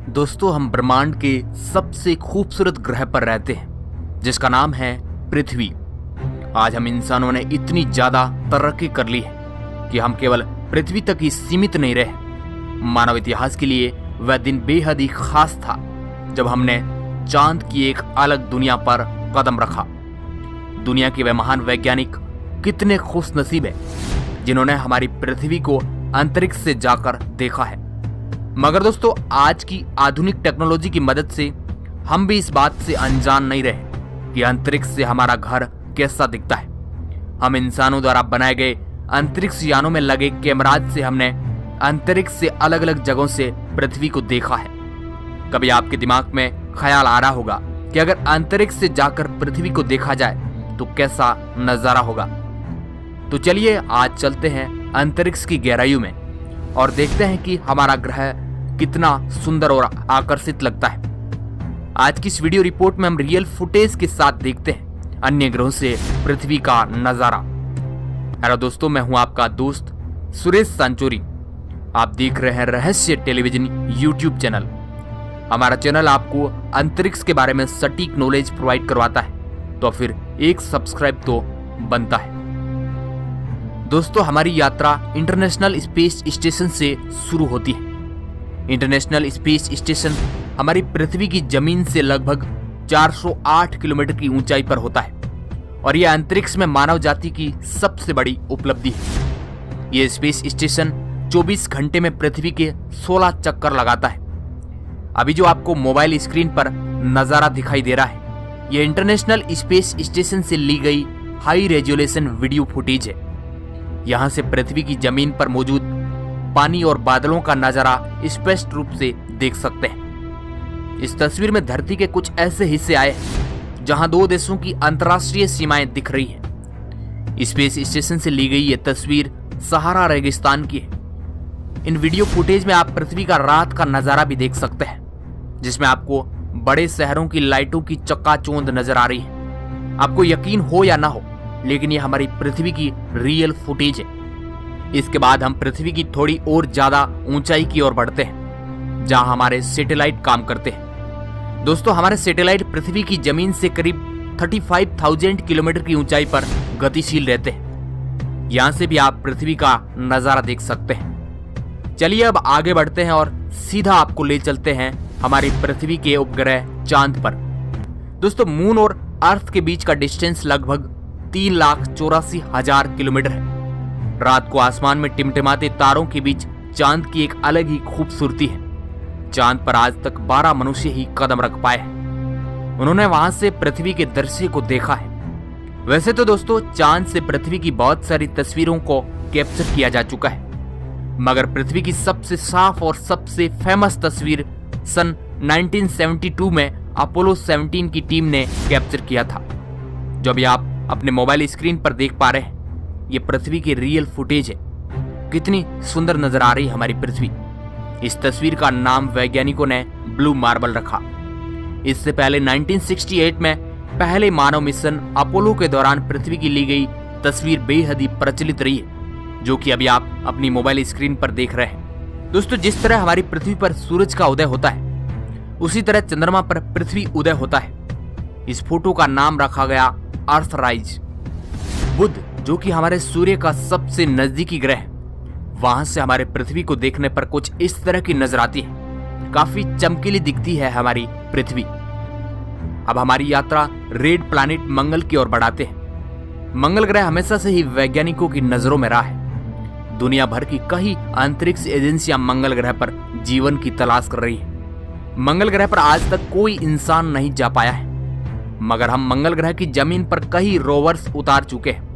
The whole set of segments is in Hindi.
दोस्तों, हम ब्रह्मांड के सबसे खूबसूरत ग्रह पर रहते हैं जिसका नाम है पृथ्वी। आज हम इंसानों ने इतनी ज्यादा तरक्की कर ली है कि हम केवल पृथ्वी तक ही सीमित नहीं रहे। मानव इतिहास के लिए वह दिन बेहद ही खास था जब हमने चांद की एक अलग दुनिया पर कदम रखा। दुनिया के वे महान वैज्ञानिक कितने खुशनसीब हैं जिन्होंने हमारी पृथ्वी को अंतरिक्ष से जाकर देखा है। मगर दोस्तों, आज की आधुनिक टेक्नोलॉजी की मदद से हम भी इस बात से अनजान नहीं रहे कि अंतरिक्ष से हमारा घर कैसा दिखता है। हम इंसानों द्वारा बनाए गए अंतरिक्ष यानों में लगे कैमराज से हमने अंतरिक्ष से अलग अलग जगहों से पृथ्वी को देखा है। कभी आपके दिमाग में ख्याल आ रहा होगा कि अगर अंतरिक्ष से जाकर पृथ्वी को देखा जाए तो कैसा नजारा होगा। तो चलिए आज चलते हैं अंतरिक्ष की गहराइयों में और देखते हैं कि हमारा ग्रह कितना सुंदर और आकर्षित लगता है। आज की इस वीडियो रिपोर्ट में हम रियल फुटेज के साथ देखते हैं अन्य ग्रहों से पृथ्वी का नजारा। हेलो दोस्तों, मैं हूं आपका दोस्त सुरेश सांचोरी। आप देख रहे हैं रहस्य टेलीविजन यूट्यूब चैनल। हमारा चैनल आपको अंतरिक्ष के बारे में सटीक नॉलेज प्रोवाइड करवाता है, तो फिर एक सब्सक्राइब तो बनता है। दोस्तों, हमारी यात्रा इंटरनेशनल स्पेस स्टेशन से शुरू होती है। इंटरनेशनल स्पेस स्टेशन हमारी पृथ्वी की जमीन से लगभग 408 किलोमीटर की ऊंचाई पर होता है और यह अंतरिक्ष में मानव जाति की सबसे बड़ी उपलब्धि है। यह स्पेस स्टेशन 24 घंटे में पृथ्वी के 16 चक्कर लगाता है। अभी जो आपको मोबाइल स्क्रीन पर नजारा दिखाई दे रहा है, यह इंटरनेशनल स्पेस स्टेशन से ली गई हाई रेजोल्यूशन वीडियो फुटेज है। यहाँ से पृथ्वी की जमीन पर मौजूद पानी और बादलों का नजारा स्पष्ट रूप से देख सकते हैं। इस तस्वीर में धरती के कुछ ऐसे हिस्से आए हैं जहां दो देशों की अंतर्राष्ट्रीय सीमाएं दिख रही हैं। स्पेस स्टेशन से ली गई ये तस्वीर सहारा रेगिस्तान की है। इन वीडियो फुटेज में आप पृथ्वी का रात का नजारा भी देख सकते हैं, जिसमें आपको बड़े शहरों की लाइटों की चकाचौंध नजर आ रही है। आपको यकीन हो या ना हो, लेकिन ये हमारी पृथ्वी की रियल फुटेज है। इसके बाद हम पृथ्वी की थोड़ी और ज्यादा ऊंचाई की ओर बढ़ते हैं, जहां हमारे सैटेलाइट काम करते हैं। दोस्तों, हमारे सैटेलाइट पृथ्वी की जमीन से करीब 35,000 किलोमीटर की ऊंचाई पर गतिशील रहते हैं। यहां से भी आप पृथ्वी का नजारा देख सकते हैं। चलिए अब आगे बढ़ते हैं और सीधा आपको ले चलते हैं हमारी पृथ्वी के उपग्रह चांद पर। दोस्तों, मून और अर्थ के बीच का डिस्टेंस लगभग 3,84,000 किलोमीटर है। रात को आसमान में टिमटिमाते तारों के बीच चांद की एक अलग ही खूबसूरती है। चांद पर आज तक 12 मनुष्य ही कदम रख पाए हैं। उन्होंने वहां से पृथ्वी के दृश्य को देखा है। वैसे तो दोस्तों, चांद से पृथ्वी की बहुत सारी तस्वीरों को कैप्चर किया जा चुका है, मगर पृथ्वी की सबसे साफ और सबसे फेमस तस्वीर सन 1972 में अपोलो 17 की टीम ने कैप्चर किया था। जो भी आप अपने मोबाइल स्क्रीन पर देख पा रहे हैं, ये पृथ्वी की रियल फुटेज है। कितनी सुंदर नजर आ रही है हमारी पृथ्वी। इस तस्वीर का नाम वैज्ञानिकों ने ब्लू मार्बल रखा। इससे पहले 1968 में पहले मानव मिशन अपोलो के दौरान पृथ्वी की ली गई तस्वीर बेहद ही प्रचलित रही है, जो कि अभी आप अपनी मोबाइल स्क्रीन पर देख रहे हैं। दोस्तों, जिस तरह हमारी पृथ्वी पर सूरज का उदय होता है, उसी तरह चंद्रमा पर पृथ्वी उदय होता है। इस फोटो का नाम रखा गया अर्थराइज। बुध, जो कि हमारे सूर्य का सबसे नजदीकी ग्रह है, वहां से हमारे पृथ्वी को देखने पर कुछ इस तरह की नजर आती है। काफी चमकीली दिखती है हमारी पृथ्वी। अब हमारी यात्रा रेड प्लैनेट मंगल की ओर बढ़ाते हैं। मंगल ग्रह हमेशा से ही वैज्ञानिकों की नजरों में रहा है। दुनिया भर की कई अंतरिक्ष एजेंसियां मंगल ग्रह पर जीवन की तलाश कर रही है। मंगल ग्रह पर आज तक कोई इंसान नहीं जा पाया है, मगर हम मंगल ग्रह की जमीन पर कई रोवर्स उतार चुके हैं।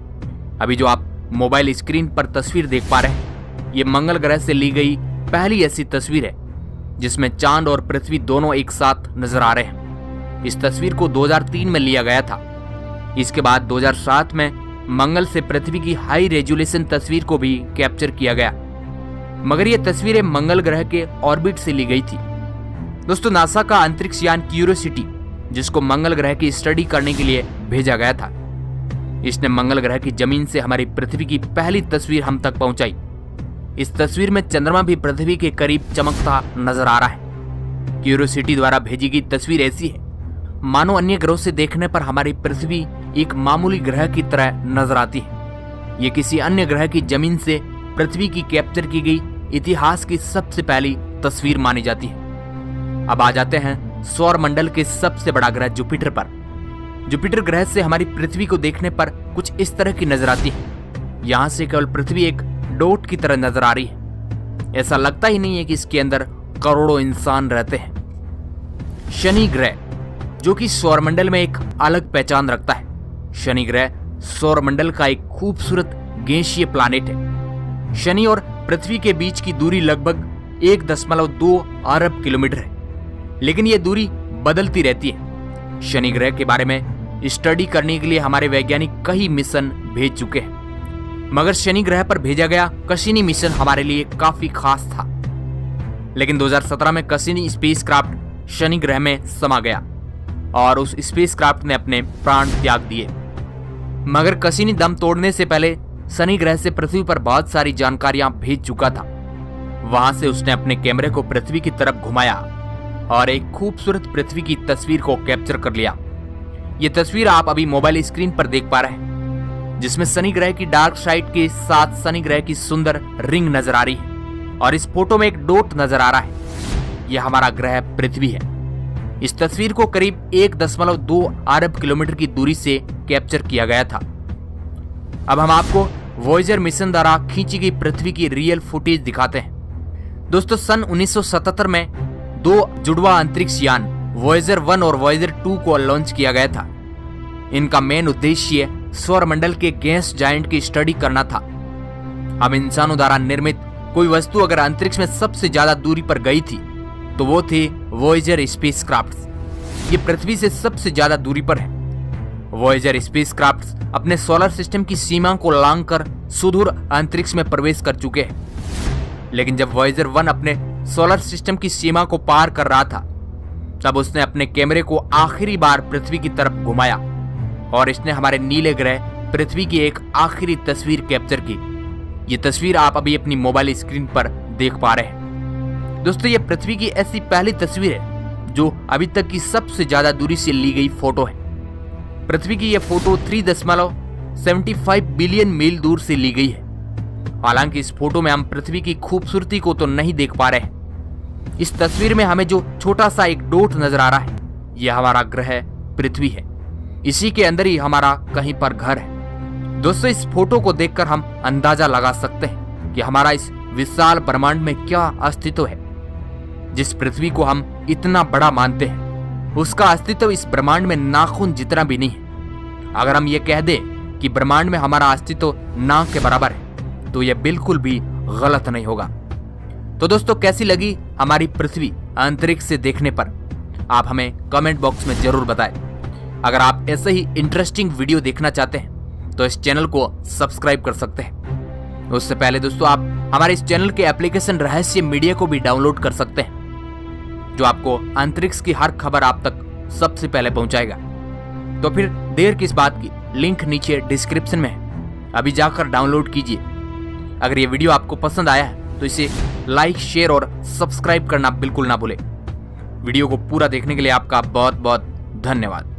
अभी जो आप मोबाइल स्क्रीन पर तस्वीर देख पा रहे हैं, ये मंगल ग्रह से ली गई पहली ऐसी तस्वीर है जिसमें चांद और पृथ्वी दोनों एक साथ नजर आ रहे हैं। इस तस्वीर को 2003 में लिया गया था। इसके बाद 2007 में मंगल से पृथ्वी की हाई रेजोल्यूशन तस्वीर को भी कैप्चर किया गया, मगर ये तस्वीरें मंगल ग्रह के ऑर्बिट से ली गई थी। दोस्तों, नासा का अंतरिक्ष यान क्यूरियोसिटी, जिसको मंगल ग्रह की स्टडी करने के लिए भेजा गया था, इसने मंगल ग्रह की जमीन से हमारी पृथ्वी की पहली तस्वीर हम तक पहुंचाई। इस तस्वीर में चंद्रमा भी पृथ्वी के करीब चमकता नजर आ रहा है। क्यूरियोसिटी द्वारा भेजी गई तस्वीर ऐसी है मानो अन्य ग्रहों से देखने पर हमारी पृथ्वी एक मामूली ग्रह की तरह नजर आती है। ये किसी अन्य ग्रह की जमीन से पृथ्वी की कैप्चर की गई इतिहास की सबसे पहली तस्वीर मानी जाती है। अब आ जाते हैं सौर मंडल के सबसे बड़ा ग्रह जुपिटर पर। जुपिटर ग्रह से हमारी पृथ्वी को देखने पर कुछ इस तरह की नजर आती है। यहाँ से केवल पृथ्वी एक डॉट की तरह नजर आ रही है। ऐसा लगता ही नहीं है कि इसके अंदर करोड़ों इंसान रहते हैं। शनि ग्रह जो कि सौरमंडल में एक अलग पहचान रखता है। शनि ग्रह सौरमंडल का एक खूबसूरत गैसीय प्लैनेट है। शनि और पृथ्वी के बीच की दूरी लगभग 1.2 अरब किलोमीटर है, लेकिन यह दूरी बदलती रहती है। शनि ग्रह के बारे में स्टडी करने के लिए हमारे वैज्ञानिक कई मिशन भेज चुके हैं, मगर शनि ग्रह पर भेजा गया कसिनी मिशन हमारे लिए काफी खास था। लेकिन 2017 में कसिनी स्पेसक्राफ्ट शनि ग्रह में समा गया और उस स्पेसक्राफ्ट ने अपने प्राण त्याग दिए। मगर कसिनी दम तोड़ने से पहले शनि ग्रह से पृथ्वी पर बहुत सारी जानकारियां भेज चुका था। वहां से उसने अपने कैमरे को पृथ्वी की तरफ घुमाया और एक खूबसूरत पृथ्वी की तस्वीर को कैप्चर कर लिया। ये तस्वीर आप अभी मोबाइल स्क्रीन पर देख पा रहे हैं, जिसमें शनि ग्रह की डार्क साइड के साथ शनि ग्रह की सुंदर रिंग नजर आ रही है और इस फोटो में एक डॉट नजर आ रहा है। यह हमारा ग्रह पृथ्वी है। इस तस्वीर को करीब 1.2 अरब किलोमीटर की दूरी से कैप्चर किया गया था। अब हम आपको वॉयेजर मिशन द्वारा खींची गई पृथ्वी की रियल फुटेज दिखाते हैं। दोस्तों, सन 1977 में 2 जुड़वा अंतरिक्ष यान वॉयेजर 1 और वॉयेजर 2 को लॉन्च किया गया था। इनका मेन उद्देश्य सौरमंडल के गैस जायंट की स्टडी करना था। अब इंसानों द्वारा निर्मित कोई वस्तु अगर अंतरिक्ष में सबसे ज्यादा दूरी पर गई थी तो वो थे वॉयेजर स्पेसक्राफ्ट। ये पृथ्वी से सबसे ज्यादा दूरी पर है। वॉयेजर स्पेसक्राफ्ट अपने सोलर सिस्टम की सीमा को लांघकर सुदूर अंतरिक्ष में प्रवेश कर चुके हैं। लेकिन जब वॉयेजर 1 अपने सोलर सिस्टम की सीमा को पार कर रहा था, तब उसने अपने कैमरे को आखिरी बार पृथ्वी की तरफ घुमाया और इसने हमारे नीले ग्रह पृथ्वी की एक आखिरी तस्वीर कैप्चर की। ये तस्वीर आप अभी अपनी मोबाइल स्क्रीन पर देख पा रहे हैं। दोस्तों, ये पृथ्वी की ऐसी पहली तस्वीर है जो अभी तक की सबसे ज्यादा दूरी से ली गई फोटो है। पृथ्वी की यह फोटो 3.75 बिलियन मील दूर से ली गई है। हालांकि इस फोटो में हम पृथ्वी की खूबसूरती को तो नहीं देख पा रहे हैं। इस तस्वीर में हमें जो छोटा सा एक डॉट नजर आ रहा है, यह हमारा ग्रह पृथ्वी है। इसी के अंदर ही हमारा कहीं पर घर है। दोस्तों, इस फोटो को देखकर हम अंदाजा लगा सकते हैं कि हमारा इस विशाल ब्रह्मांड में क्या अस्तित्व है। जिस पृथ्वी को हम इतना बड़ा मानते हैं, उसका अस्तित्व इस ब्रह्मांड में नाखून जितना भी नहीं है। अगर हम ये कह दें कि ब्रह्मांड में हमारा अस्तित्व ना के बराबर है, तो यह बिल्कुल भी गलत नहीं होगा। तो दोस्तों, कैसी लगी हमारी पृथ्वी अंतरिक्ष से देखने पर? आप हमें कमेंट बॉक्स में जरूर बताएं। अगर आप ऐसे ही इंटरेस्टिंग वीडियो देखना चाहते हैं तो इस चैनल को सब्सक्राइब कर सकते हैं। उससे पहले दोस्तों, आप हमारे इस चैनल के एप्लीकेशन रहस्य मीडिया को भी डाउनलोड कर सकते हैं, जो आपको अंतरिक्ष की हर खबर आप तक सबसे पहले पहुंचाएगा। तो फिर देर किस बात की, लिंक नीचे डिस्क्रिप्शन में है, अभी जाकर डाउनलोड कीजिए। अगर ये वीडियो आपको पसंद आया है तो इसे लाइक, शेयर और सब्सक्राइब करना बिल्कुल ना भूलें। वीडियो को पूरा देखने के लिए आपका बहुत बहुत धन्यवाद।